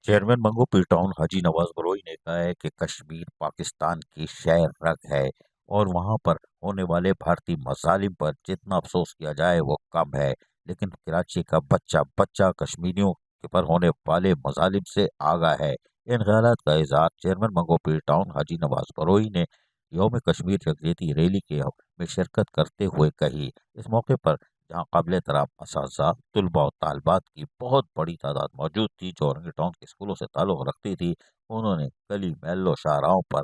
Chairman Mangu P town Haji Nawaz Baroi ने कहा है कि कश्मीर पाकिस्तान की शह रग है और वहां पर होने वाले भारतीय मसालिम पर जितना अफसोस किया जाए वो कम है। लेकिन कराची का बच्चा बच्चा कश्मीरियों के पर होने वाले मसालिम से आगा है। इन ख्यालात का इजहार chairman Mangu P town Haji Nawaz Baroi ने यौम कश्मीर यकजहती रैली के में शिरकत करते हुए कही। इस मौके पर जहाँ काबिल एहतराम असातिज़ा, तलबा और तालिबात की बहुत बड़ी तादाद मौजूद थी जो औरंगी टाउन के स्कूलों से ताल्लुक़ रखती थी, उन्होंने गली महलों शाहराहों पर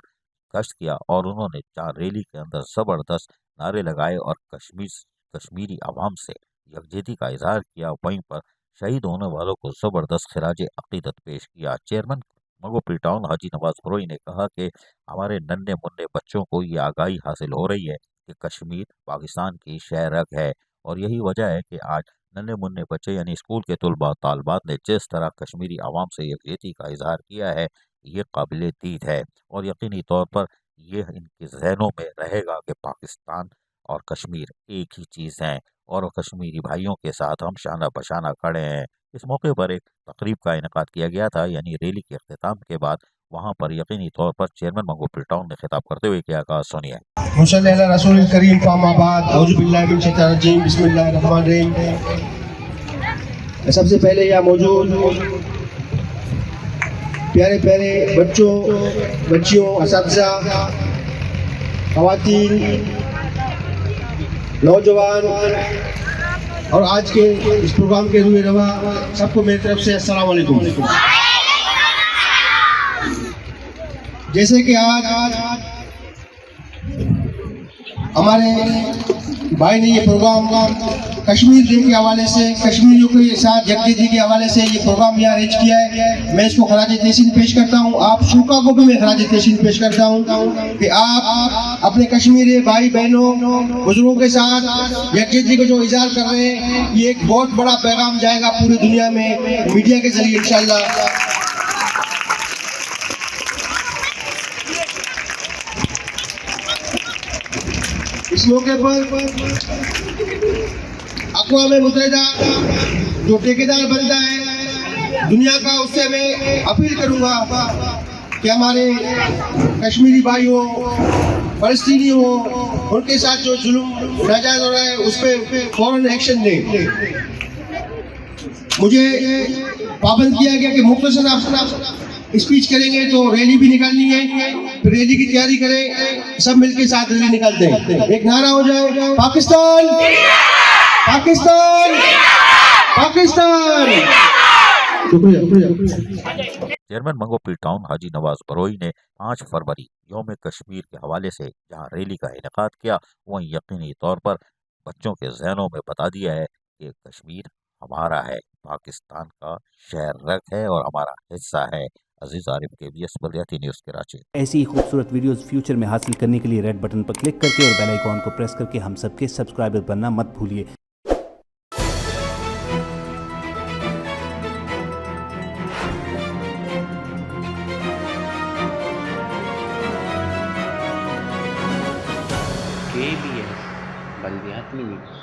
गश्त किया और उन्होंने जहाँ रैली के अंदर ज़बरदस्त नारे लगाए और कश्मीरी आवाम से यकजहती का इजहार किया, वहीं पर शहीद होने वालों को ज़बरदस्त खिराज अकीदत पेश किया। चेयरमैन मंगो पी टाउन हाजी नवाज बरोई ने कहा कि हमारे नन्हे मुन्ने बच्चों को ये आगाही हासिल हो रही है कि कश्मीर पाकिस्तान की शह रग है और यही वजह है कि आज नन्हे मुन्ने बच्चे यानी स्कूल के तलबा तालबात ने जिस तरह कश्मीरी आवाम से यकजहती का इजहार किया है, ये काबिल दीद है और यकीनी तौर पर ये इनके जहनों में रहेगा कि पाकिस्तान और कश्मीर एक ही चीज़ हैं और कश्मीरी भाइयों के साथ हम शाना बशाना खड़े हैं। इस मौके पर एक तकरीब का इनकाद किया गया था, यानी रैली के अख्ताम के बाद वहाँ पर यकीनी तौर पर चेयरमैन मंगू पी टाउन ने खिताब करते हुए क्या कहा, सुनिए। मुसल्ली अला रसूल करीम फामाबाद औज़ु बिल्लाहि मिन शैतानिर रजीम बिस्मिल्लाहिर रहमानिर रहीम। सबसे पहले यहाँ मौजूद प्यारे प्यारे बच्चों, बच्चियों, असातिज़ा, ख़वातीन, नौजवान और आज के इस प्रोग्राम के रूए रवा सबको मेरी तरफ से अस्सलाम वालेकुम। जैसे कि आज हमारे भाई ने ये प्रोग्राम कश्मीर डे के हवाले से, कश्मीरियों के साथ यकजहती के हवाले से ये प्रोग्राम यहाँ अरेंज किया है, मैं इसको खराज तहसीन पेश करता हूँ। आप शोका को भी मैं खराज तहसीन पेश करता हूँ कि आप अपने कश्मीरी भाई बहनों बुजुर्गों के साथ यकजहती को जो इजहार कर रहे हैं, ये एक बहुत बड़ा पैगाम जाएगा पूरी दुनिया में मीडिया के जरिए इंशाल्लाह। इस मौके पर अक़वाम मुत्तहिदा जो ठेकेदार बनता है दुनिया का, उससे मैं अपील करूंगा कि हमारे कश्मीरी भाइयों, फ़लस्तीनियों, उनके साथ जो जुल्म नाजायज़ हो रहा है उस पर फौरन एक्शन लें। मुझे पाबंद किया गया कि मुख्तसर आप स्पीच करेंगे तो रैली भी निकालनी है, फिर रैली की तैयारी करें, सब मिलके साथ रैली निकालते हैं। एक नारा हो जाए, पाकिस्तान पाकिस्तान पाकिस्तान। चेयरमैन मंगो पी टाउन हाजी नवाज बरोई ने 5 फरवरी यौम कश्मीर के हवाले से जहाँ रैली का इनेकाद किया, वहीं यकीनी तौर पर बच्चों के जहनों में बता दिया है कि कश्मीर हमारा है, पाकिस्तान का शहर रग है और हमारा हिस्सा है। अजीज आरिफ, KBS बलियाती न्यूज़, कराची। ऐसी ही खूबसूरत वीडियोस फ्यूचर में हासिल करने के लिए रेड बटन पर क्लिक करके और बेल आइकॉन को प्रेस करके हम सबके सब्सक्राइबर बनना मत भूलिए। KBS बलियाती न्यूज़।